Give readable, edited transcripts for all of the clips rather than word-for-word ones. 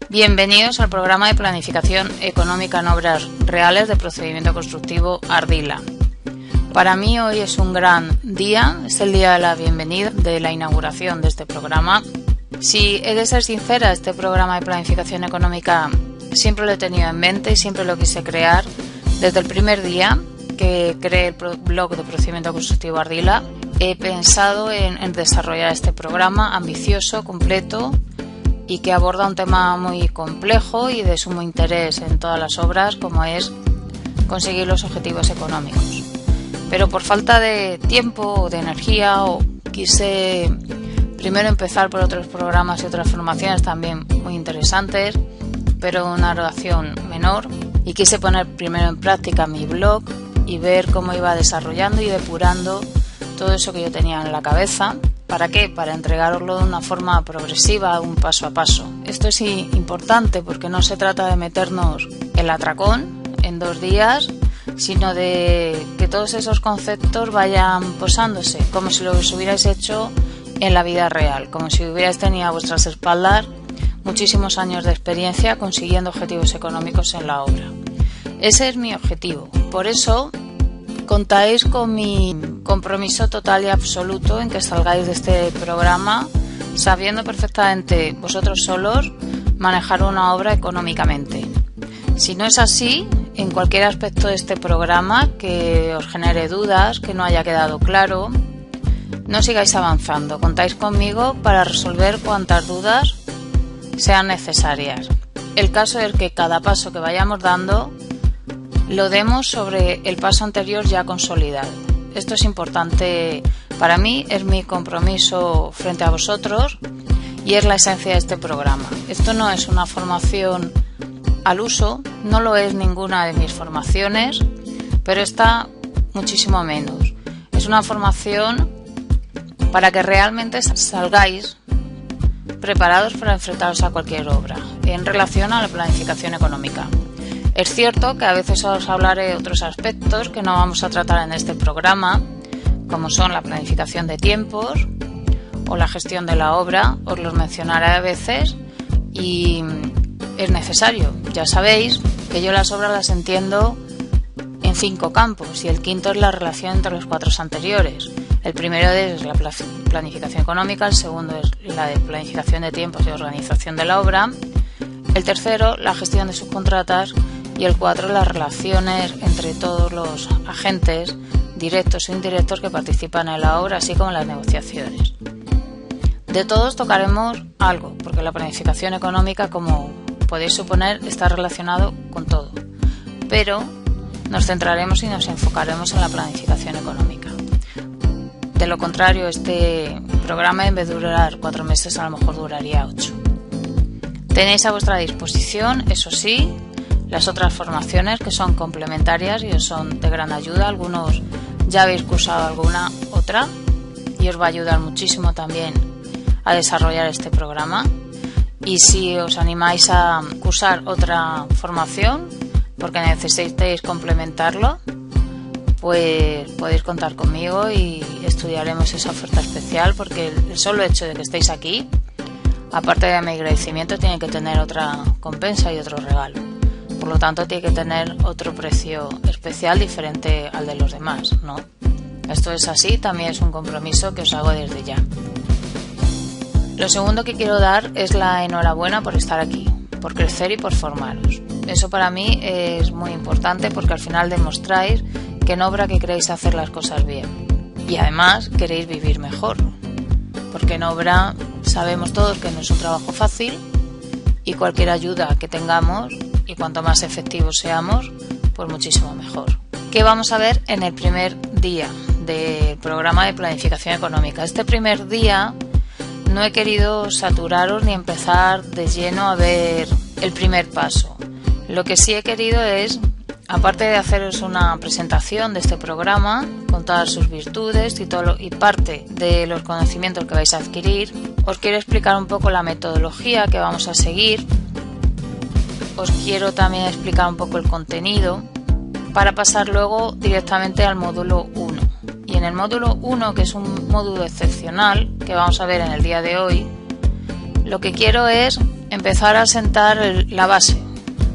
Bienvenidos al programa de planificación económica en obras reales de procedimiento constructivo Ardila. Para mí hoy es un gran día, es el día de la bienvenida, de la inauguración de este programa. Si he de ser sincera, este programa de planificación económica siempre lo he tenido en mente y siempre lo quise crear desde el primer día que creé el blog de procedimiento constructivo Ardila. He pensado en desarrollar este programa ambicioso, completo y que aborda un tema muy complejo y de sumo interés en todas las obras, como es conseguir los objetivos económicos. Pero por falta de tiempo o de energía, quise primero empezar por otros programas y otras formaciones también muy interesantes, pero una duración menor, y quise poner primero en práctica mi blog y ver cómo iba desarrollando y depurando todo eso que yo tenía en la cabeza. ¿Para qué? Para entregarlo de una forma progresiva, un paso a paso. Esto es importante porque no se trata de meternos el atracón en 2 días, sino de que todos esos conceptos vayan posándose, como si los hubierais hecho en la vida real, como si hubierais tenido a vuestras espaldas muchísimos años de experiencia consiguiendo objetivos económicos en la obra. Ese es mi objetivo. Por eso contáis con mi compromiso total y absoluto en que salgáis de este programa sabiendo perfectamente vosotros solos manejar una obra económicamente. Si no es así, en cualquier aspecto de este programa que os genere dudas, que no haya quedado claro, no sigáis avanzando. Contáis conmigo para resolver cuantas dudas sean necesarias. El caso es que cada paso que vayamos dando lo demos sobre el paso anterior ya consolidado. Esto es importante para mí, es mi compromiso frente a vosotros y es la esencia de este programa. Esto no es una formación al uso, no lo es ninguna de mis formaciones, pero esta muchísimo menos. Es una formación para que realmente salgáis preparados para enfrentaros a cualquier obra en relación a la planificación económica. Es cierto que a veces os hablaré de otros aspectos que no vamos a tratar en este programa, como son la planificación de tiempos o la gestión de la obra. Os los mencionaré a veces y es necesario. Ya sabéis que yo las obras las entiendo en 5 campos y el quinto es la relación entre los 4 anteriores. El primero es la planificación económica, el segundo es la de planificación de tiempos y organización de la obra, el tercero la gestión de subcontratas y el 4 las relaciones entre todos los agentes directos e indirectos que participan en la obra, así como las negociaciones. De todos tocaremos algo, porque la planificación económica, como podéis suponer, está relacionado con todo, pero nos centraremos y nos enfocaremos en la planificación económica. De lo contrario, este programa, en vez de durar 4 meses, a lo mejor duraría 8. Tenéis a vuestra disposición, eso sí, las otras formaciones que son complementarias y os son de gran ayuda. Algunos ya habéis cursado alguna otra y os va a ayudar muchísimo también a desarrollar este programa. Y si os animáis a cursar otra formación porque necesitéis complementarlo, pues podéis contar conmigo y estudiaremos esa oferta especial, porque el solo hecho de que estéis aquí, aparte de mi agradecimiento, tiene que tener otra compensa y otro regalo. Por lo tanto, tiene que tener otro precio especial diferente al de los demás, ¿no? Esto es así, también es un compromiso que os hago desde ya. Lo segundo que quiero dar es la enhorabuena por estar aquí, por crecer y por formaros. Eso para mí es muy importante porque al final demostráis que en obra que queréis hacer las cosas bien y además queréis vivir mejor, porque en obra sabemos todos que no es un trabajo fácil y cualquier ayuda que tengamos y cuanto más efectivos seamos, pues muchísimo mejor. ¿Qué vamos a ver en el primer día del programa de planificación económica? Este primer día no he querido saturaros ni empezar de lleno a ver el primer paso. Lo que sí he querido es, aparte de haceros una presentación de este programa con todas sus virtudes y parte de los conocimientos que vais a adquirir, os quiero explicar un poco la metodología que vamos a seguir. Os quiero también explicar un poco el contenido para pasar luego directamente al módulo 1. Y en el módulo 1, que es un módulo excepcional que vamos a ver en el día de hoy, lo que quiero es empezar a sentar la base.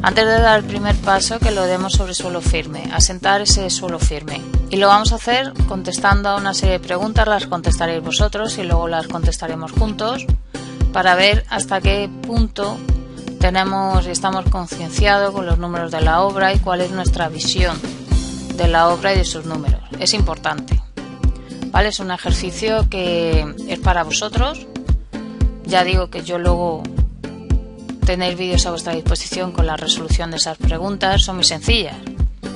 Antes de dar el primer paso, que lo demos sobre suelo firme, asentar ese suelo firme. Y lo vamos a hacer contestando a una serie de preguntas, las contestaréis vosotros y luego las contestaremos juntos para ver hasta qué punto tenemos y estamos concienciados con los números de la obra y cuál es nuestra visión de la obra y de sus números. Es importante, ¿vale? Es un ejercicio que es para vosotros. Ya digo que yo luego tenéis vídeos a vuestra disposición con la resolución de esas preguntas. Son muy sencillas,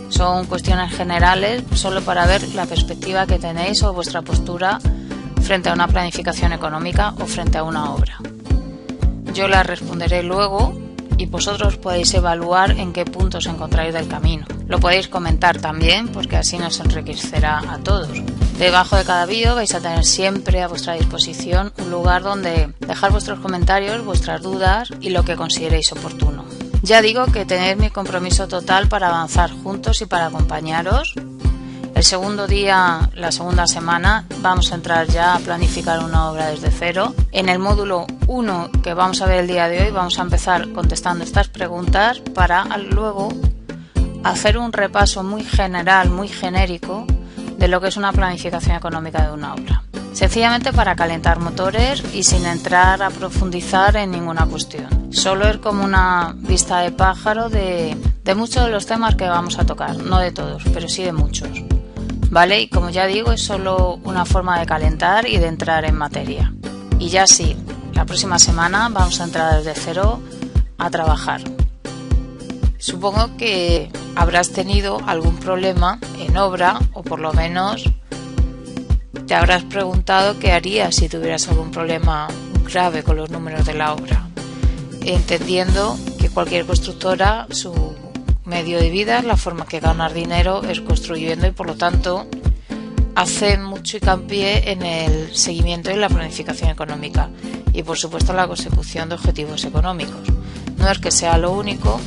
son cuestiones generales solo para ver la perspectiva que tenéis o vuestra postura frente a una planificación económica o frente a una obra. Yo las responderé luego y vosotros podéis evaluar en qué punto os encontráis del camino. Lo podéis comentar también, porque así nos enriquecerá a todos. Debajo de cada vídeo vais a tener siempre a vuestra disposición un lugar donde dejar vuestros comentarios, vuestras dudas y lo que consideréis oportuno. Ya digo que tenéis mi compromiso total para avanzar juntos y para acompañaros. El segundo día, la segunda semana, vamos a entrar ya a planificar una obra desde cero. En el módulo 1 que vamos a ver el día de hoy, vamos a empezar contestando estas preguntas para luego hacer un repaso muy general, muy genérico de lo que es una planificación económica de una obra. Sencillamente para calentar motores y sin entrar a profundizar en ninguna cuestión. Solo es como una vista de pájaro de muchos de los temas que vamos a tocar, no de todos, pero sí de muchos. ¿Vale? Y como ya digo, es solo una forma de calentar y de entrar en materia. Y ya sí, la próxima semana vamos a entrar desde cero a trabajar. Supongo que habrás tenido algún problema en obra, o por lo menos te habrás preguntado qué harías si tuvieras algún problema grave con los números de la obra. Entendiendo que cualquier constructora, su medio de vida, la forma que ganar dinero es construyendo y por lo tanto hace mucho hincapié en el seguimiento y la planificación económica y por supuesto la consecución de objetivos económicos. No es que sea lo único,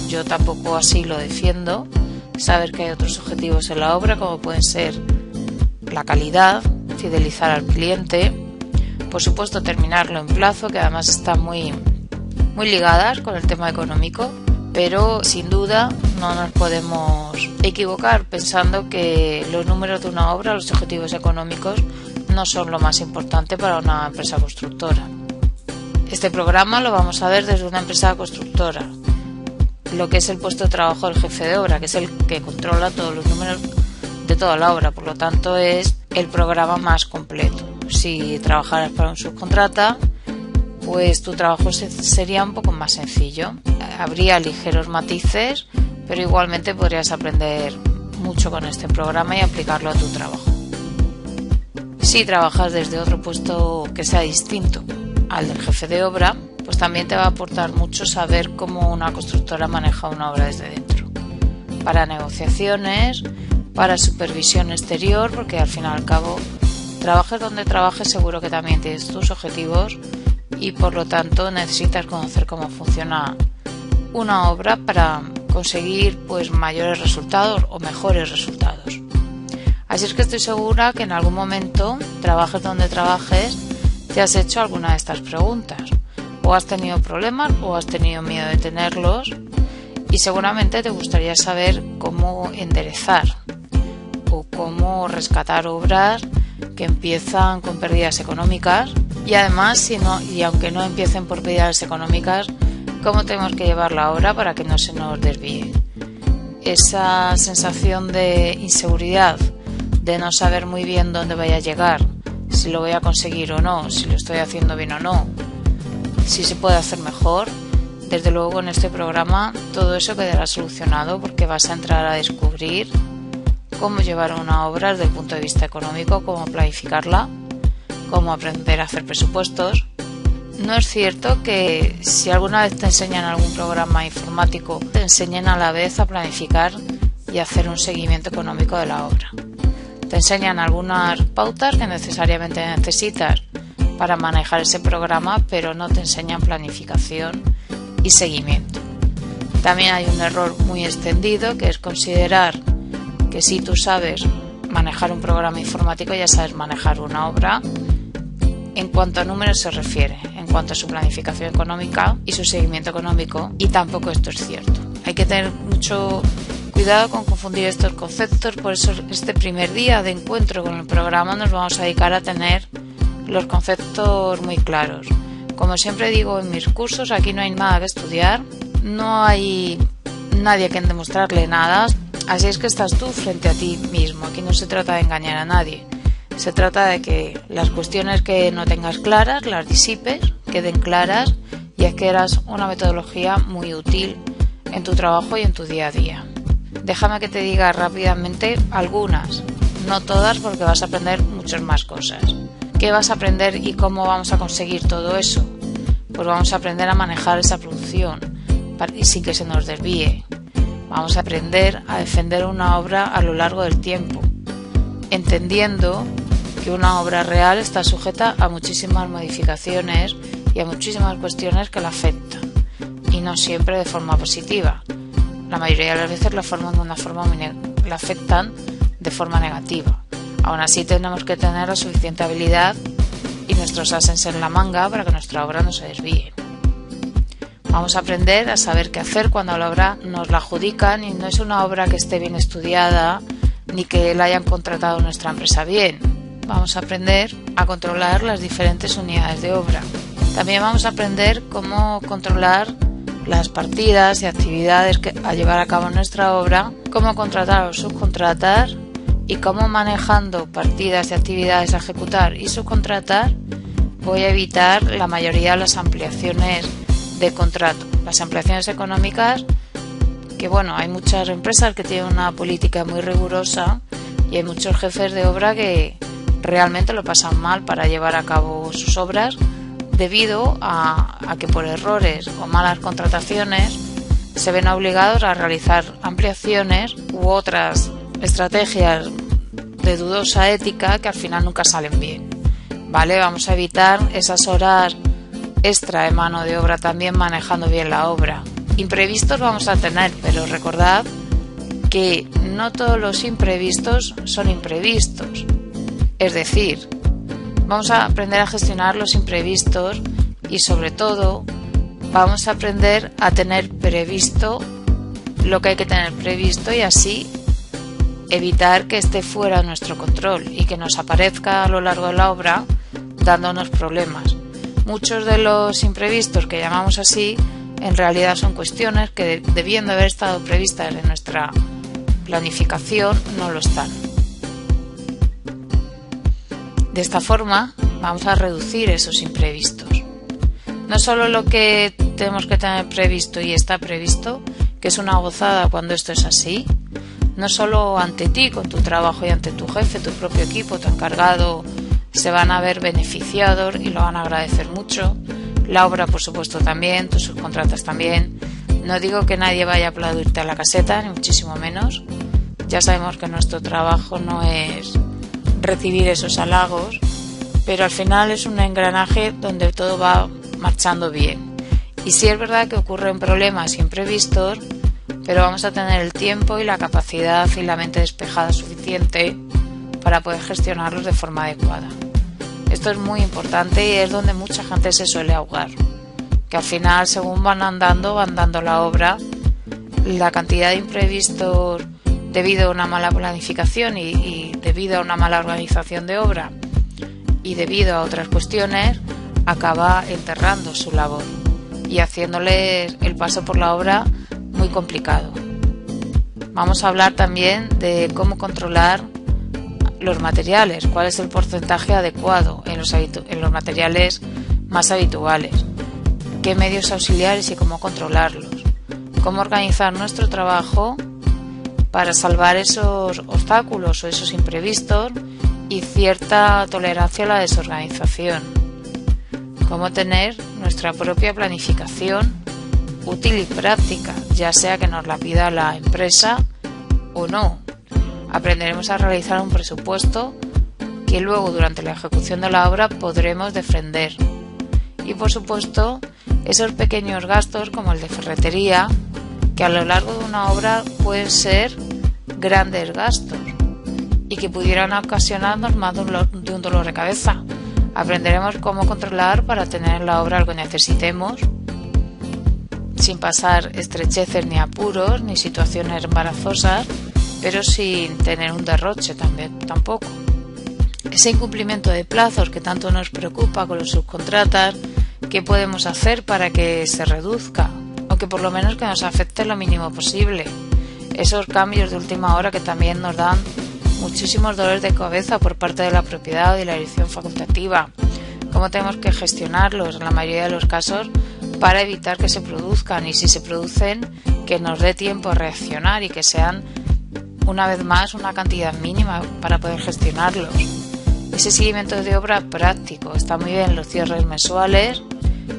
yo tampoco así lo defiendo, saber que hay otros objetivos en la obra como pueden ser la calidad, fidelizar al cliente, por supuesto terminarlo en plazo, que además están muy ligadas con el tema económico. Pero sin duda no nos podemos equivocar pensando que los números de una obra, los objetivos económicos, no son lo más importante para una empresa constructora. Este programa lo vamos a ver desde una empresa constructora, lo que es el puesto de trabajo del jefe de obra, que es el que controla todos los números de toda la obra, por lo tanto es el programa más completo. Si trabajaras para un subcontrata, pues tu trabajo sería un poco más sencillo. Habría ligeros matices, pero igualmente podrías aprender mucho con este programa y aplicarlo a tu trabajo. Si trabajas desde otro puesto que sea distinto al del jefe de obra, pues también te va a aportar mucho saber cómo una constructora maneja una obra desde dentro. Para negociaciones, para supervisión exterior, porque al fin y al cabo, trabajes donde trabajes, seguro que también tienes tus objetivos y por lo tanto necesitas conocer cómo funciona una obra para conseguir pues mayores resultados o mejores resultados. Así es que estoy segura que en algún momento, trabajes donde trabajes, te has hecho alguna de estas preguntas. O has tenido problemas o has tenido miedo de tenerlos y seguramente te gustaría saber cómo enderezar o cómo rescatar obras que empiezan con pérdidas económicas y además, y aunque no empiecen por pérdidas económicas, cómo tenemos que llevar la obra para que no se nos desvíe. Esa sensación de inseguridad, de no saber muy bien dónde vaya a llegar, si lo voy a conseguir o no, si lo estoy haciendo bien o no, si se puede hacer mejor, desde luego en este programa todo eso quedará solucionado porque vas a entrar a descubrir cómo llevar una obra desde el punto de vista económico, cómo planificarla, cómo aprender a hacer presupuestos. No es cierto que si alguna vez te enseñan algún programa informático, te enseñen a la vez a planificar y hacer un seguimiento económico de la obra. Te enseñan algunas pautas que necesariamente necesitas para manejar ese programa, pero no te enseñan planificación y seguimiento. También hay un error muy extendido que es considerar que si tú sabes manejar un programa informático ya sabes manejar una obra en cuanto a números se refiere. En en cuanto a su planificación económica y su seguimiento económico, y tampoco esto es cierto. Hay que tener mucho cuidado con confundir estos conceptos, por eso este primer día de encuentro con el programa nos vamos a dedicar a tener los conceptos muy claros. Como siempre digo en mis cursos, aquí no hay nada que estudiar, no hay nadie a quien demostrarle nada, así es que estás tú frente a ti mismo. Aquí no se trata de engañar a nadie, se trata de que las cuestiones que no tengas claras las disipes, queden claras y adquieras una metodología muy útil en tu trabajo y en tu día a día. Déjame que te diga rápidamente algunas, no todas, porque vas a aprender muchas más cosas. ¿Qué vas a aprender y cómo vamos a conseguir todo eso? Pues vamos a aprender a manejar esa producción y sin que se nos desvíe. Vamos a aprender a defender una obra a lo largo del tiempo, entendiendo que una obra real está sujeta a muchísimas modificaciones y a muchísimas cuestiones que la afectan, y no siempre de forma positiva. La mayoría de las veces la afectan de forma negativa. Aún así tenemos que tener la suficiente habilidad y nuestros ases en la manga para que nuestra obra no se desvíe. Vamos a aprender a saber qué hacer cuando la obra nos la adjudican y no es una obra que esté bien estudiada ni que la hayan contratado nuestra empresa bien. Vamos a aprender a controlar las diferentes unidades de obra. También vamos a aprender cómo controlar las partidas y actividades a llevar a cabo en nuestra obra, cómo contratar o subcontratar y cómo, manejando partidas y actividades a ejecutar y subcontratar, voy a evitar la mayoría de las ampliaciones de contrato. Las ampliaciones económicas, que bueno, hay muchas empresas que tienen una política muy rigurosa y hay muchos jefes de obra que realmente lo pasan mal para llevar a cabo sus obras, debido a que por errores o malas contrataciones se ven obligados a realizar ampliaciones u otras estrategias de dudosa ética que al final nunca salen bien. ¿Vale? Vamos a evitar esas horas extra de mano de obra también, manejando bien la obra. Imprevistos vamos a tener, pero recordad que no todos los imprevistos son imprevistos. Es decir, vamos a aprender a gestionar los imprevistos y, sobre todo, vamos a aprender a tener previsto lo que hay que tener previsto y así evitar que esté fuera de nuestro control y que nos aparezca a lo largo de la obra dándonos problemas. Muchos de los imprevistos que llamamos así en realidad son cuestiones que, debiendo haber estado previstas en nuestra planificación, no lo están. De esta forma vamos a reducir esos imprevistos. No solo lo que tenemos que tener previsto y está previsto, que es una gozada cuando esto es así, no solo ante ti, con tu trabajo y ante tu jefe, tu propio equipo, tu encargado, se van a ver beneficiados y lo van a agradecer mucho. La obra, por supuesto, también, tus subcontratas también. No digo que nadie vaya a aplaudirte a la caseta, ni muchísimo menos. Ya sabemos que nuestro trabajo no es recibir esos halagos, pero al final es un engranaje donde todo va marchando bien. Y sí es verdad que ocurren problemas imprevistos, pero vamos a tener el tiempo y la capacidad y la mente despejada suficiente para poder gestionarlos de forma adecuada. Esto es muy importante y es donde mucha gente se suele ahogar, que al final, según van dando la obra, la cantidad de imprevistos debido a una mala planificación y debido a una mala organización de obra y debido a otras cuestiones, acaba enterrando su labor y haciéndoles el paso por la obra muy complicado. Vamos a hablar también de cómo controlar los materiales, cuál es el porcentaje adecuado en los materiales más habituales, qué medios auxiliares y cómo controlarlos, cómo organizar nuestro trabajo para salvar esos obstáculos o esos imprevistos y cierta tolerancia a la desorganización, cómo tener nuestra propia planificación útil y práctica, ya sea que nos la pida la empresa o no. Aprenderemos a realizar un presupuesto que luego, durante la ejecución de la obra, podremos defender. Y por supuesto, esos pequeños gastos como el de ferretería, que a lo largo de una obra pueden ser grandes gastos y que pudieran ocasionarnos más de un dolor de cabeza. Aprenderemos cómo controlar para tener en la obra lo que necesitemos, sin pasar estrecheces ni apuros, ni situaciones embarazosas, pero sin tener un derroche tampoco. Ese incumplimiento de plazos que tanto nos preocupa con los subcontratas, ¿qué podemos hacer para que se reduzca? O que por lo menos que nos afecte lo mínimo posible. Esos cambios de última hora que también nos dan muchísimos dolores de cabeza por parte de la propiedad o de la dirección facultativa. ¿Cómo tenemos que gestionarlos en la mayoría de los casos para evitar que se produzcan? Y si se producen, que nos dé tiempo a reaccionar y que sean, una vez más, una cantidad mínima para poder gestionarlos. Ese seguimiento de obra práctico. Está muy bien los cierres mensuales,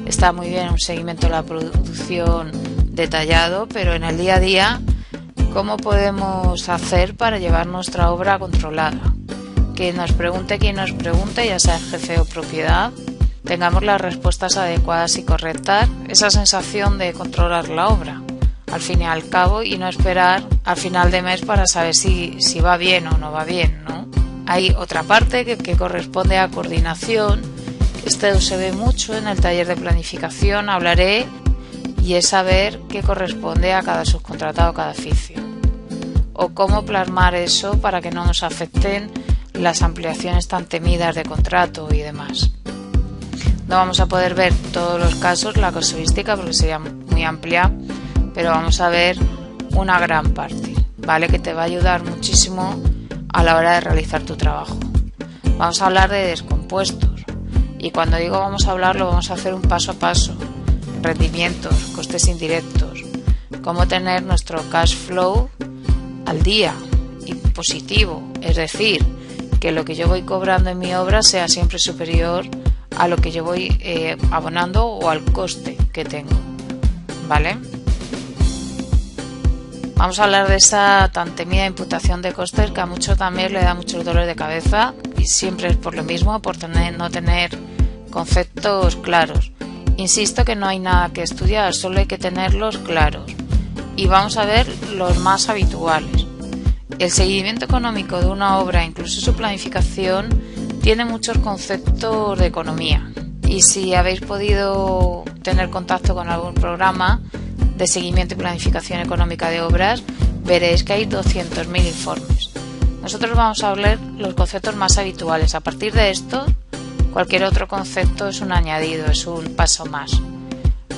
está muy bien un seguimiento de la producción detallado, pero en el día a día, ¿cómo podemos hacer para llevar nuestra obra controlada? Que nos pregunte quien nos pregunte, ya sea jefe o propiedad, tengamos las respuestas adecuadas y correctas, esa sensación de controlar la obra, al fin y al cabo, y no esperar al final de mes para saber si va bien o no va bien, ¿no? Hay otra parte que corresponde a coordinación. Esto se ve mucho en el taller de planificación, hablaré, y es saber qué corresponde a cada subcontratado, cada oficio. O cómo plasmar eso para que no nos afecten las ampliaciones tan temidas de contrato y demás. No vamos a poder ver todos los casos, la casuística, porque sería muy amplia, pero vamos a ver una gran parte, ¿vale? Que te va a ayudar muchísimo a la hora de realizar tu trabajo. Vamos a hablar de descompuestos, y cuando digo vamos a hablar, lo vamos a hacer un paso a paso. Rendimientos, costes indirectos, cómo tener nuestro cash flow al día y positivo, es decir, que lo que yo voy cobrando en mi obra sea siempre superior a lo que yo voy abonando o al coste que tengo, ¿vale? Vamos a hablar de esa tan temida imputación de costes que a muchos también le da muchos dolores de cabeza, y siempre es por lo mismo, por no tener conceptos claros. Insisto que no hay nada que estudiar, solo hay que tenerlos claros. Y vamos a ver los más habituales. El seguimiento económico de una obra, incluso su planificación, tiene muchos conceptos de economía. Y si habéis podido tener contacto con algún programa de seguimiento y planificación económica de obras, veréis que hay 200.000 informes. Nosotros vamos a hablar los conceptos más habituales. A partir de esto, cualquier otro concepto es un añadido, es un paso más.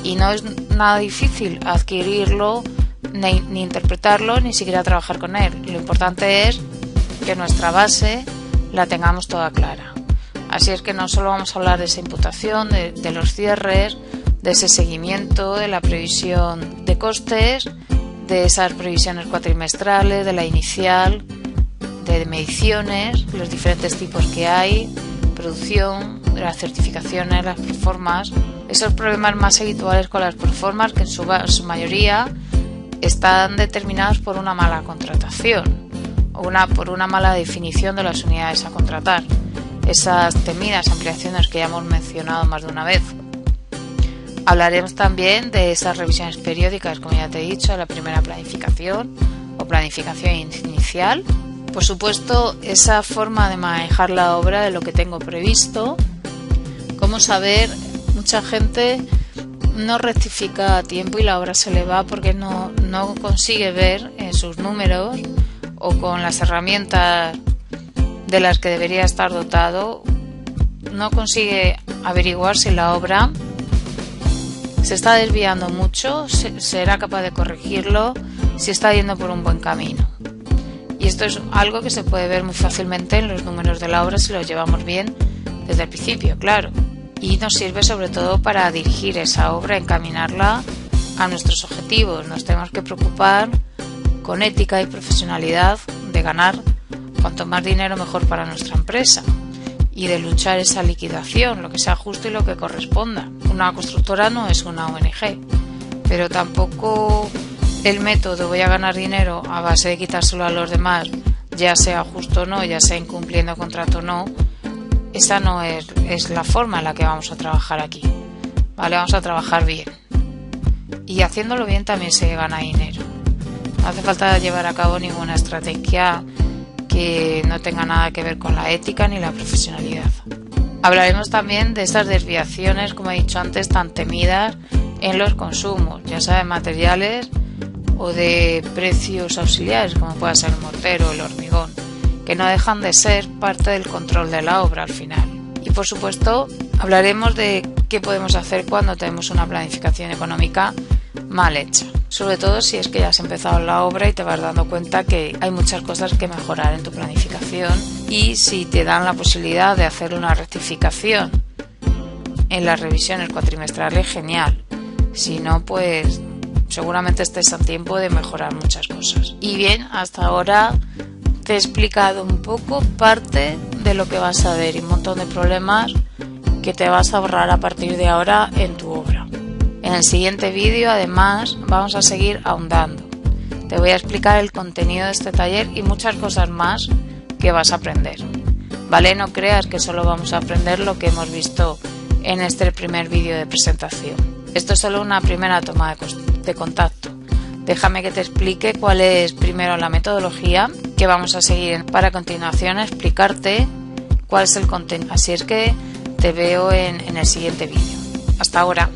Y no es nada difícil adquirirlo, ni interpretarlo, ni siquiera trabajar con él. Lo importante es que nuestra base la tengamos toda clara. Así es que no solo vamos a hablar de esa imputación, de los cierres, de ese seguimiento, de la previsión de costes, de esas previsiones cuatrimestrales, de la inicial, de mediciones, los diferentes tipos que hay, producción, de las certificaciones, las proformas, esos problemas más habituales con las proformas que en su mayoría están determinados por una mala contratación o por una mala definición de las unidades a contratar, esas temidas ampliaciones que ya hemos mencionado más de una vez. Hablaremos también de esas revisiones periódicas, como ya te he dicho, de la primera planificación o planificación inicial. Por supuesto, esa forma de manejar la obra, de lo que tengo previsto, cómo saber, mucha gente no rectifica a tiempo y la obra se le va porque no consigue ver en sus números o con las herramientas de las que debería estar dotado, no consigue averiguar si la obra se está desviando mucho, será capaz de corregirlo, si está yendo por un buen camino. Y esto es algo que se puede ver muy fácilmente en los números de la obra si los llevamos bien desde el principio, claro. Y nos sirve sobre todo para dirigir esa obra, encaminarla a nuestros objetivos. Nos tenemos que preocupar con ética y profesionalidad de ganar cuanto más dinero mejor para nuestra empresa y de luchar esa liquidación, lo que sea justo y lo que corresponda. Una constructora no es una ONG, pero tampoco el método voy a ganar dinero a base de quitárselo a los demás, ya sea justo o no, ya sea incumpliendo contrato o no. Esa no es la forma en la que vamos a trabajar aquí, ¿vale? Vamos a trabajar bien. Y haciéndolo bien también se gana dinero. No hace falta llevar a cabo ninguna estrategia que no tenga nada que ver con la ética ni la profesionalidad. Hablaremos también de estas desviaciones, como he dicho antes, tan temidas en los consumos, ya sea de materiales o de precios auxiliares, como pueda ser el mortero o el hormigón, que no dejan de ser parte del control de la obra al final. Y por supuesto, hablaremos de qué podemos hacer cuando tenemos una planificación económica mal hecha, sobre todo si es que ya has empezado la obra y te vas dando cuenta que hay muchas cosas que mejorar en tu planificación, y si te dan la posibilidad de hacer una rectificación en las revisiones cuatrimestrales, genial. Si no, pues seguramente estés a tiempo de mejorar muchas cosas. Y bien, hasta ahora te he explicado un poco parte de lo que vas a ver y un montón de problemas que te vas a ahorrar a partir de ahora en tu obra. En el siguiente vídeo, además, vamos a seguir ahondando. Te voy a explicar el contenido de este taller y muchas cosas más que vas a aprender. ¿Vale? No creas que solo vamos a aprender lo que hemos visto en este primer vídeo de presentación. Esto es solo una primera toma de contacto. Déjame que te explique cuál es primero la metodología que vamos a seguir para a continuación explicarte cuál es el contenido. Así es que te veo en el siguiente vídeo. Hasta ahora.